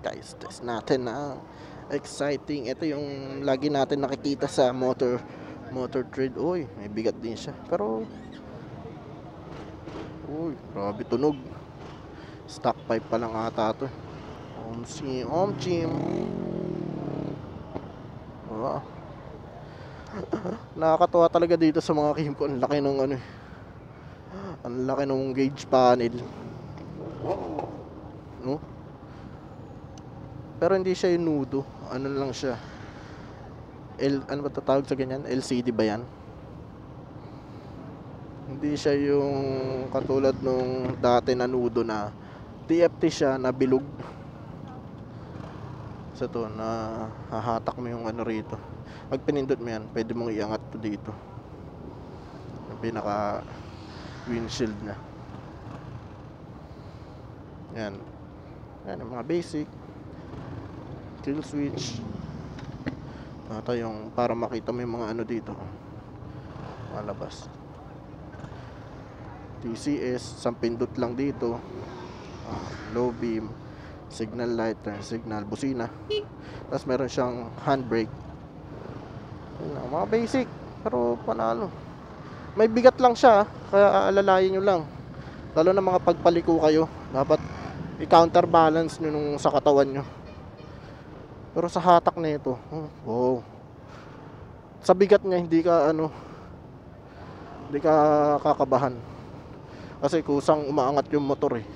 Guys, test natin na exciting. Ito yung lagi natin nakikita sa motor trade. Uy, may bigat din siya. Pero uy, grabe tunog. Stock pipe pa lang ata to. Om-chim. Wow. Nakakatuwa talaga dito sa mga Kymco. Ang laki ng ano, ang laki ng gauge panel, no? Pero hindi siya yung nudo. Ano lang siya, ano ba tatawag sa ganyan? LCD ba yan? Hindi siya yung katulad nung dati na nudo na TFT siya na bilog. Sa to na hahatak mo yung ano rito. Pag pinindot mo yan, pwede mong iangat to dito. Yung pinaka windshield na. Yan. Yan yung mga basic. Kill switch. Ito yung para makita mo yung mga ano dito. Malabas. TCS, isang pindot lang dito. Low beam, signal light, turn signal, busina. Tapos meron siyang handbrake. Yun, mga basic. Pero panalo. May bigat lang siya, kaya aalalayan nyo lang. Lalo na mga pagpaliko kayo, dapat i-counterbalance nyo nung sa katawan nyo. Pero sa hatak na ito, wow. Sa bigat niya hindi ka kakabahan. Kasi kusang umaangat yung motor eh.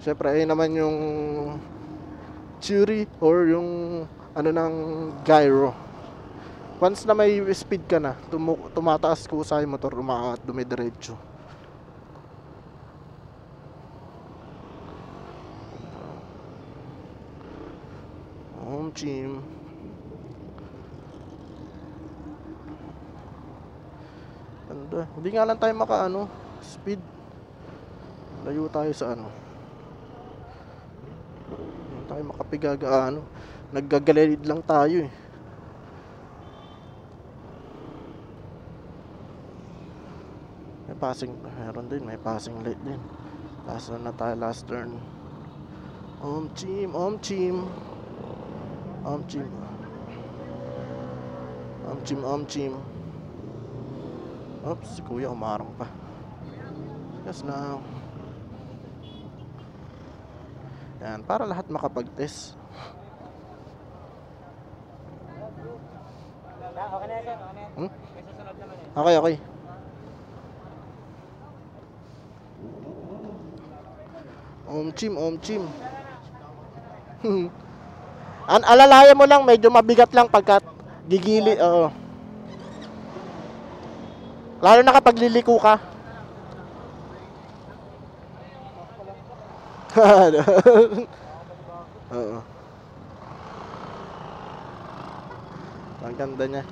Syempre ayun naman yung theory or yung ano ng gyro. Once na may speed ka na, tumataas kusa yung motor, umaangat, dumidiretso. Chim. Ganda. Hindi nga lang tayo speed. Layo tayo sa hindi tayo makapigaga Naggagalid lang tayo eh. May passing light din. Last na tayo, last turn. Om-chim. Oops, si kuya umarang pa. Yes na. Yan, para lahat makapag-test. Okay. Om-chim. Alalayan mo lang, medyo mabigat lang pagkat gigili, oo. Lalo na kapag liliko ka. Oo. Ang ganda niya.